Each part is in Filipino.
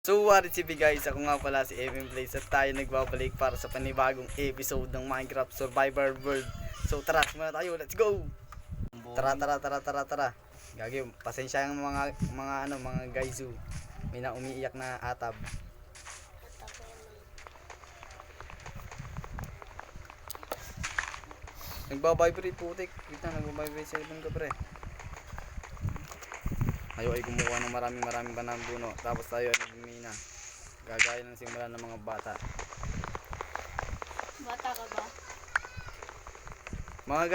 So what is it guys, ako nga pala si Evan Blaze at tayo nagbabalik para sa panibagong episode ng Minecraft Survivor World. So tara, muna tayo, let's go! Tara. Gagi, pasensya yung mga guysu. May na umiiyak na atab. Nagbabibrate putik. Wait lang, nagbabibrate cellphone ko pre. Ayaw ay kumuha ng maraming banang buno. Tapos tayo ay nagmina. Gagaya ng simula ng mga bata. Bata ka ba? Mga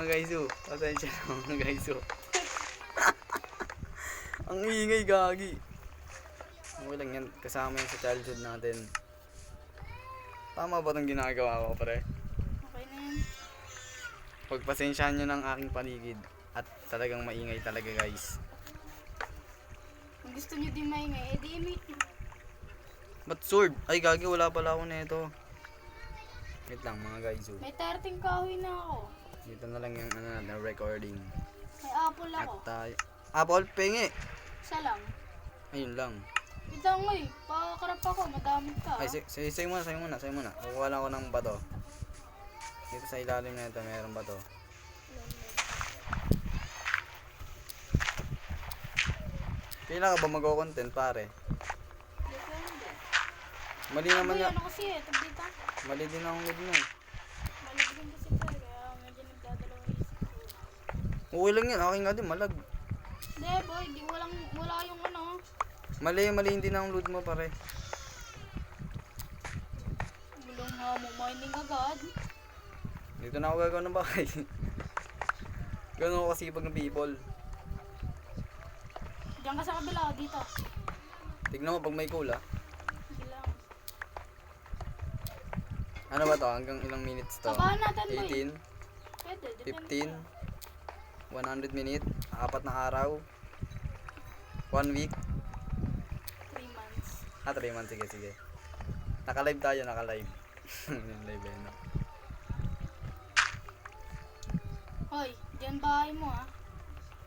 guysu. Pasensya na mga guysu. Ang ingay gagi. Okay lang yan, kasama yan sa childhood natin. Tama ba itong ginagawa ko pre? Okay na yan. Pagpasensyahan nyo ng aking paligid. At talagang maingay talaga guys. Kung gusto nyo din maingay, edi i-meet nyo. Ba't sword? Ay gagi, wala pala ako nito. Wait lang mga guys. May 13 kahoy na ako. Dito na lang yung recording. May apple At ako. tayo. Apple, pengi! Isa lang. Ayun lang. Itang ngoy, pakakarap ako, madamit ka. Ay, say muna. Kukuha lang ako ng bato. Dito sa ilalim na ito, mayroong bato. Kailan ka ba mag-content pare? Depende. Mali naman Uy, yan. ano kasi eh, tablita. Mali din ang mood mo eh. Malagyan kasi ko eh, kaya medyo nagdadalawang isip ko. Okay lang yan, akin nga din, malag. Hindi boy, wala yung ano. Mali din ang load mo pare. Gulong nga mo, mining agad. Dito na ako gagawa ng bahay. Ganun ako kasipag ng people. Diyan ka sa kabila, dito. Tignan mo pag may cool ah. Sige lang. Ano ba to? Hanggang ilang minutes to? Tabahan natin boy. 18, Pwede, depende. 15, 100 minutes, 4 na araw, 1 week, 3 months. 3 months, sige. Naka-live tayo. Live eh, no? Hoy, diyan bahay mo ah.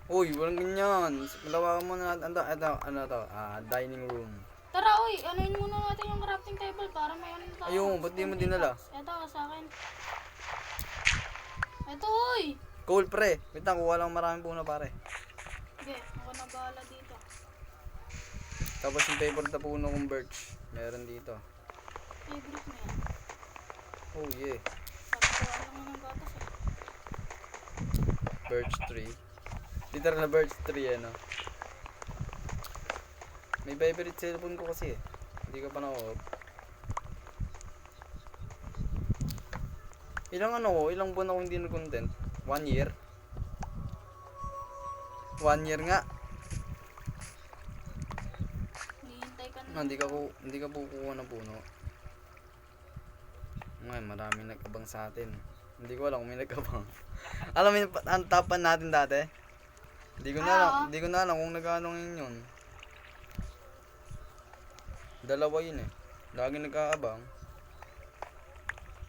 Uy, walang ganyan. Malawakan mo na ano to? Dining room. Tara, uy, anuin muna natin yung crafting table para may ano tayo. Ayun, ba't di mo dinala? Ito, sa akin. Ito, uy! Cool pre. Wait lang, kuha lang maraming puno pare. Sige, ako na bahala dito. Tapos yung favorite na puno kong birch. Meron dito. Favorite mo yan. Oh yeah. Sarap ko lang ng gatas eh. Birch tree. Literal na birch tree eh, no? May favorite cellphone ko kasi eh. Hindi ko pa na-off. Ilang buwan ako hindi nag-content? 1 year? 1 year nga. Hinihintay ka na. Hindi ka kukuha ng puno. Ngayon, maraming nag-abang sa atin. Hindi ko alam kung may nag-abang. Alam mo yung ang tapan natin dati? Hindi ko na alam kung nag-ano ngayon yun. Dalawa yun eh. Lagi nag-aabang.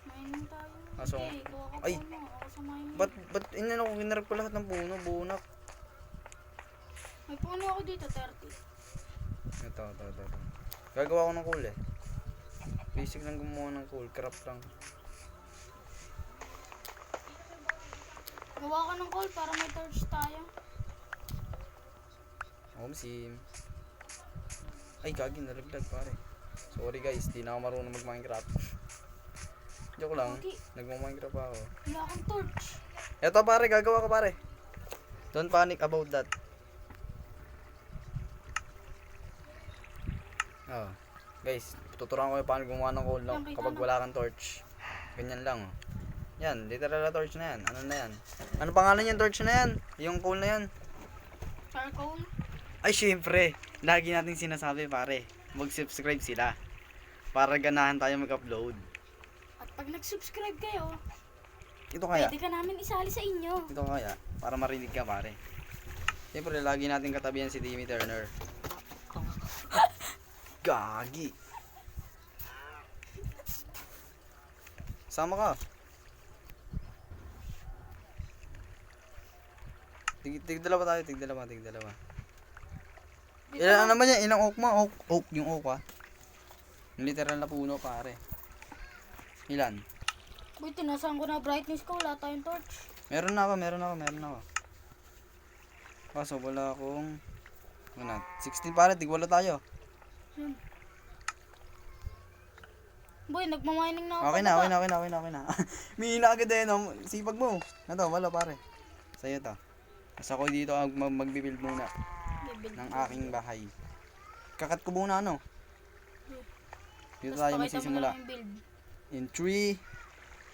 Mining tayo. Aso, Okay, kuha ka ay! puno. Ako sa mining. Ba't inano ko ginarap ko lahat ng puno? Bunak. May puno ako dito, 30. Ito. Gagawa ko ng cool eh. Basic lang gumawa ng cool. Craft lang. Gawa ka ng coal para may torch tayo. Sim. Ay, gagi, nalaglag pare. Sorry guys, di na ako marunong mag-Minecraft. Joke lang, Okay. nagma-Minecraft ako. Wala akong torch. Eto pare, gagawa ko pare. Don't panic about that. Oh. Guys, tuturuan ko yung paano gumawa ng coal no? Kapag wala kang torch. Ganyan lang oh. Yan, literal na torch na yan. Ano na yan? Ano pangalan yung torch na yan? Yung coal na yan? Charcoal. Ay, syempre, lagi nating sinasabi pare, mag-subscribe sila para ganahan tayo mag-upload. At pag nag-subscribe kayo, Ito kaya, pwede ka namin isali sa inyo. para marinig ka pare. Syempre, lagi nating katabihan si Timmy Turner. Gagi. Sama ka. Tig dalawa tayo. Ilan naman yan? Ilang oak mo? Oak. Yung oak ah. Yung literal na puno pare. Ilan? Boy, tinasahan ko na brightness ko. Wala tayong torch. Meron na ako. Kaso wala akong... Ano, 16 pare, tigwala tayo. Yun. Boy, nagmamining na ako. Okay na. Mihina agad eh, no? Sipag mo. Nato, wala pare. Sa'yo to. Tapos ako dito magbibuild muna ng aking bahay. Kakat ko muna ano. Dito tayo magsisimula. In 3,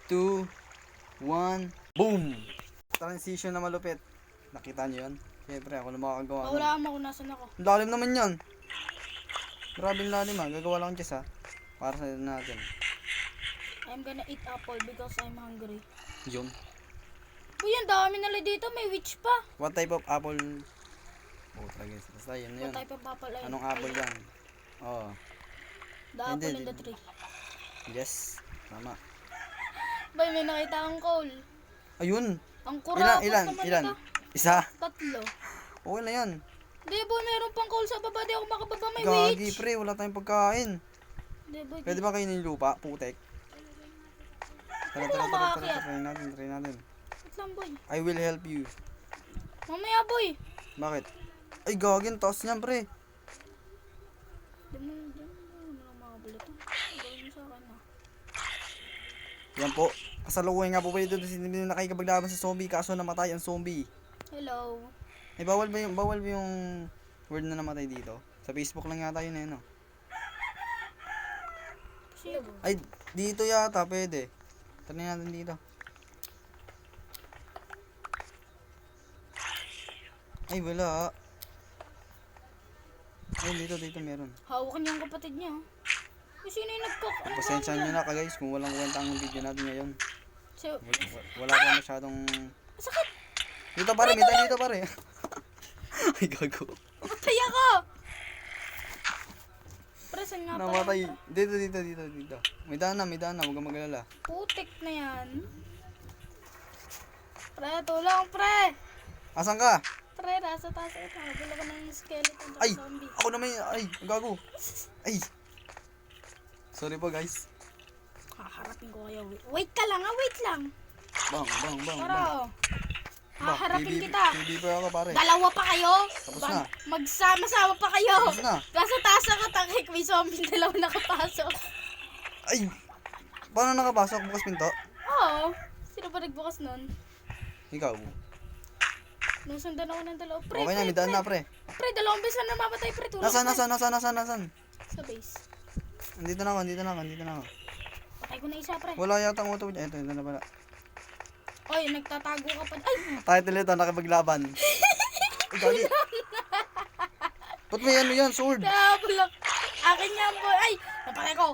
2, 1, boom! Transition na malupit. Nakita nyo yun? Siyempre, ako na makakagawa. Wala ako kung nasan ako. Ang lalim naman yan. Grabe ang lalim ah. Gagawa lang chess ah. Para sa natin. I'm gonna eat apple because I'm hungry. Yun. Uy, ang dami nila dito. May witch pa. What type of apple? Oh, guys. Basta yun na yun. What type of apple? Anong apple yan? Oh. The apple in the tree. Yes. Tama. Boy, may nakita akong coal. Ayun. Ang kurakot Ilan? naman Ilan? ito. Isa? 3. Okay na yan. Hindi, boy, meron pang coal sa baba. Di ako makababa. May Gagi witch. pre, wala tayong pagkain. Hindi, boy. Pwede ba kainin yung lupa? Putek. Tara. makaakyat? Try natin. Wait lang, boy. I will help you. Mamaya, boy. Bakit? Ay, gagin. Taas niyan, pre. Di mo lang makabala ito. Gawin mo sa akin, ha. Yan po. Kasalukuyan nga po pala dito si Nino nakikipaglaban sa zombie kaso namatay ang zombie. Hello. Ay, bawal ba yung word na namatay dito? Sa Facebook lang yata yun eh, no? Sino? Ay, dito yata, pwede. Tanong natin dito. Ay, wala. Ay, dito meron. Hawakan niya ang kapatid niya. Sino yung Pasensya nyo na ka guys kung walang kwenta ang video natin ngayon. So, Wala pa masyadong... sakit! Dito pare, may dito pare. Ay, gago. Matay ako! Presan nga pala. Namatay. Dito. May daan na, huwag kang mag-alala. Putik na yan. Pre, tulong pre! Asan ka? Pre, nasa taas ito. Nagula ko ng skeleton sa Ay! zombie. Ako naman ay, gago. Ay! Sorry po guys. Haharapin ko kayo. Wait ka lang, wait lang. Bang. Para, haharapin kita. Hindi pa ako pare. Dalawa pa kayo. Tapos na. Magsama-sama pa kayo. Tapos na. Kaso taas ako takik, may zombie dalawa nakapasok. Ay! Paano nakapasok? Bukas pinto? Oo. Sino ba nagbukas nun? Ikaw. Nasundan ako ng dalawa. Pre, Okay na, may daan na pre. Pre, dalawang beses na namamatay pre. Tulong Nasaan? sa base. Andito na ako. Patay ko na isa pre. Wala yata ang auto. Ito na pala. Oy, nagtatago ka pa. Ay! Title ito, nakipaglaban. Ay, gagi. Ba't may ano yan, sword? Nabulak. Akin yan boy. Ay! Napatay ko.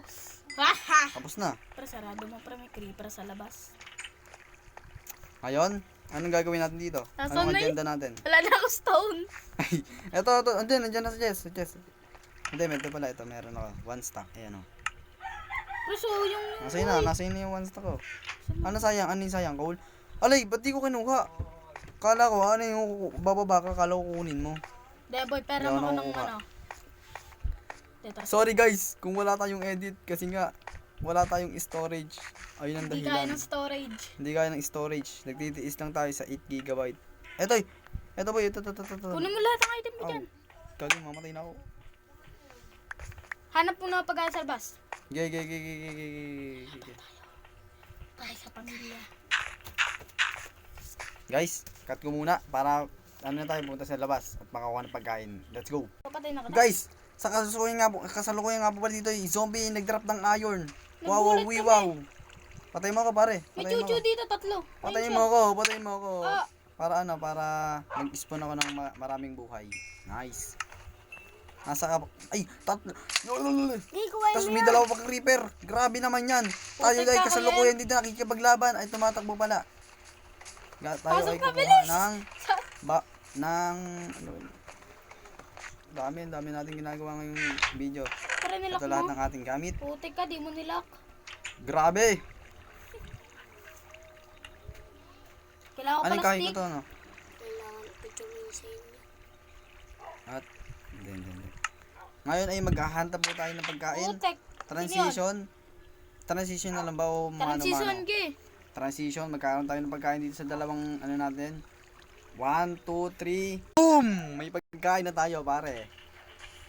Haha! Tapos na. Pre, sarado mo pre. May creeper sa labas. Ngayon, anong gagawin natin dito? Nasaan Anong na agenda natin? Wala na ako stone. Ay, ito, nandiyan na sa chest. Hindi, ito meron ako. 1 stack, ayan o. Pre, so yung... Nasa na yung 1 stack ko. Ano yung sayang, Cole? Alay, ba't di ko kinuha? Kala ko, ano yung bababa ka, kala ko kunin mo. De boy, pera Hindi mo ako ko ng nakukuha. ano. Tetra. Sorry guys, kung wala tayong edit, kasi nga, wala tayong storage. Ayun ang Hindi kaya dahilan. ng storage. Hindi kaya ng storage. Nagtitiis lang tayo sa 8 GB. Ito boy, ito. Kunin mo lahat ng item mo dyan. Gagi, mamatay na ako. Hanap mo na pag sa labas. Gay. Para sa pamilya. Guys, cut ko muna para ano na tayo punta sa labas at makakuha ng pagkain. Let's go. Papatay na ka na. Guys, sa kasalukuyan nga po pala dito, yung zombie nag-drop ng iron. Nagulat kami. Wow. Patay mo ako pare. May Patay mo chuchu ako. dito, 3. Patayin mo ako. Ah. Para mag-spawn ako ng maraming buhay. Nice. Nasa ka, ay, tatlo. Hindi ko kaya Tapos may dalawa pang creeper. Grabe naman yan. Tayo Putik guys, ka, kasalukuyan dito nakikipaglaban. Ay, tumatakbo pala. Tayo Pasok ay ka, kukuha bilis! dami natin ginagawa ngayong video. Para nilak Ito lahat mo. ng ating gamit. Putik ka, di mo nilak. Grabe! Kailangan ko Anong pala kahit ko stick. to, no? Kailangan ko sa inyo. At, hindi. Ngayon ay maghahanta po tayo ng pagkain. Putek. Transition na lang ba o Transition, G. Transition, magkakaroon tayo ng pagkain dito sa dalawang ano natin. 1, 2, 3. Boom! May pagkain na tayo, pare.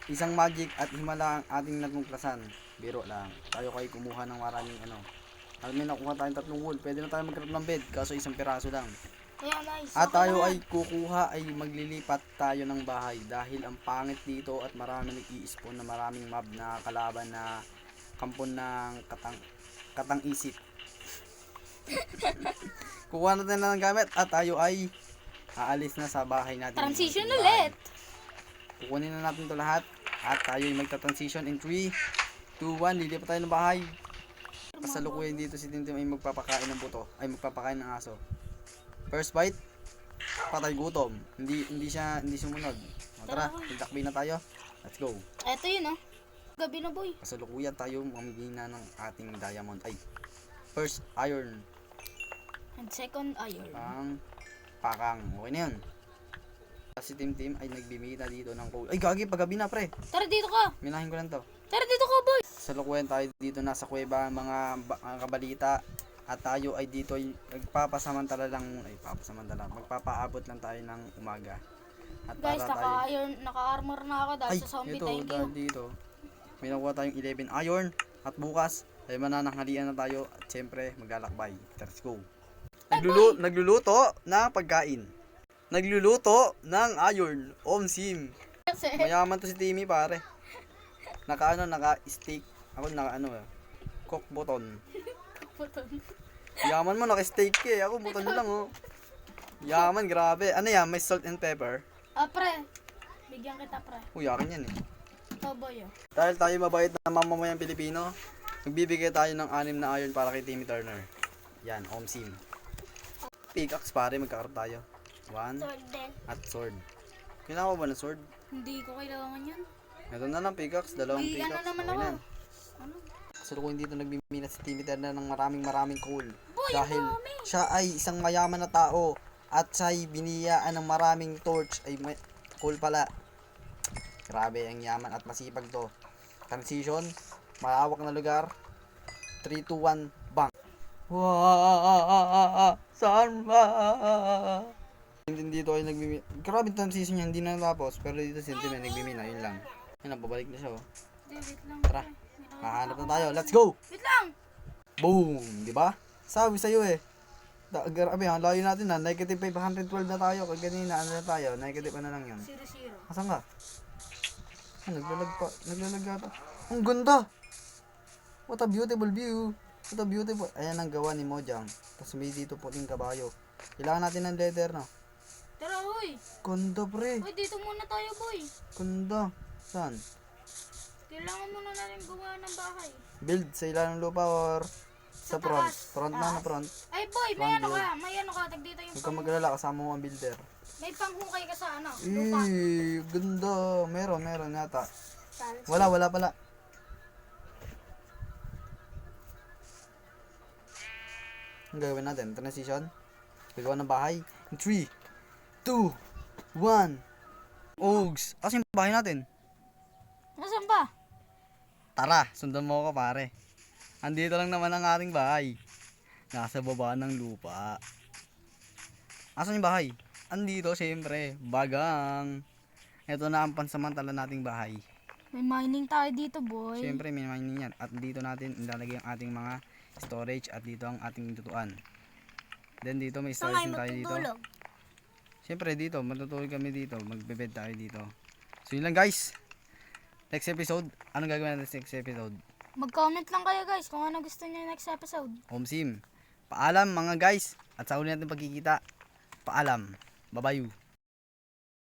Isang magic at himala ang ating natuklasan. Biro lang. Tayo kayo kumuha ng maraming ano. Alam mo, nakuha tayong 3 wool. Pwede na tayo mag-craft ng bed, kaso isang piraso lang. Ayan, nice. At tayo ay kukuha ay maglilipat tayo ng bahay dahil ang pangit dito at marami nag-i-spawn na maraming mob na kalaban na kampon ng katang isip. Kukuha natin na ng gamit at tayo ay aalis na sa bahay natin. Transition ulit. Kukunin na natin ito lahat at tayo ay magta-transition in 3, 2, 1. Lilipat tayo ng bahay. Kasalukuyan dito si Tintim ay magpapakain ng buto, ay magpapakain ng aso. First bite, patay gutom. Hindi sumunod. O, tara, magtakbi na tayo. Let's go. Eto yun, oh. Gabi na, boy. Kasalukuyan tayo mamigina ng ating diamond. Ay, first iron. And second iron. Ang pakang. Okay na yun. Si Tim ay nagbimita dito ng coal. Ay, gagi, paggabi na, pre. Tara dito ka. Minahin ko lang to. Tara dito ka, boy. Kasalukuyan tayo dito nasa kuweba, mga kabalita. At tayo ay dito ay magpapasamantala lang, magpapaabot lang tayo ng umaga. At Guys, para tayo, naka-armor na ako dahil sa zombie. ito, Thank you. dahil dito, may nakuha tayong 11 iron. At bukas, ay manananghalian na tayo. At syempre, maglalakbay. Let's go. Nagluluto ng pagkain. Nagluluto ng iron. Omsim. Kasi, Mayaman to si Timmy, pare. Naka-steak. Ako cook button. Yaman mo, naka-steak ka eh. Ako, butan nyo lang, oh. Yaman, grabe. Ano yan? May salt and pepper? pre. Bigyan kita, pre. Uy, akin yan eh. Ito, boy, oh. Dahil tayo mabait na mamamayang Pilipino, magbibigay tayo ng 6 na iron para kay Timmy Turner. Yan, Omsim. Pickaxe, pare, magkakaroon tayo. 1 at sword. Kailangan mo ba ng sword? Hindi ko kailangan yan. Ito na lang, pickaxe. Dalawang May pickaxe. ano naman Okay ako. na. Ano? So kung dito nagbimina si Timmy Turner ng maraming coal. Boy, Dahil ang dami. siya ay isang mayaman na tao at siya ay biniyaan ng maraming torch ay coal pala. Grabe ang yaman at masipag to. Transition, malawak na lugar. 3, 2, 1, bang. Saan ba? Dito ay nagbimina. Grabe transition niya, hindi na natapos. Pero dito si Timmy nagbimina, yun lang. Yan, babalik na siya, oh. Wait lang. Tara. Mahanap na tayo. Let's go! Wait lang. Boom! Di ba? Sabi sa'yo eh. Grabe, ang layo natin na. Negative 512 na tayo. Kaganina, ano na tayo? Negative ano lang yun. 0-0. Asan ka? Ah, naglalag pa. Naglalag ata. Ang ganda! What a beautiful view. What a beautiful. Ayan ang gawa ni Mojang. Tapos may dito puting kabayo. Kailangan natin ng leather, no? Tara, hoy. Ganda, pre. Hoy, dito muna tayo, boy. Ganda. Saan? Kailangan muna natin gumawa ng bahay. Build sa ilalim ng lupa or sa front? taas. Front na front. Ay, boy, may Front ano build. ka. May ano ka. Tag dito yung Huwag kang maglala, kasama mo ang builder. May panghukay ka sa ano. Lupa. Ganda. Meron yata. Wala pala. Ang gagawin natin? Transition? Gagawa ng bahay? 3, 2, 1. Ogs! Kasi yung bahay natin. Nasaan ba? Tara, sundan mo ako pare. Andito lang naman ang ating bahay. Nasa baba ng lupa. Asan yung bahay? Andito, siyempre. Bagang. Ito na ang pansamantala nating bahay. May mining tayo dito, boy. Siyempre, may mining yan. At dito natin ilalagay ang ating mga storage at dito ang ating tutuan. Then dito may storage din tayo dito. Siyempre dito, matutulog kami dito. Magbe-bed tayo dito. So yun lang guys. Next episode, anong gagawin natin sa next episode? Mag-comment lang kayo, guys, kung ano gusto niyo next episode. Omsim. Paalam mga guys. At sa uli natin pagkikita. Paalam. Babayu.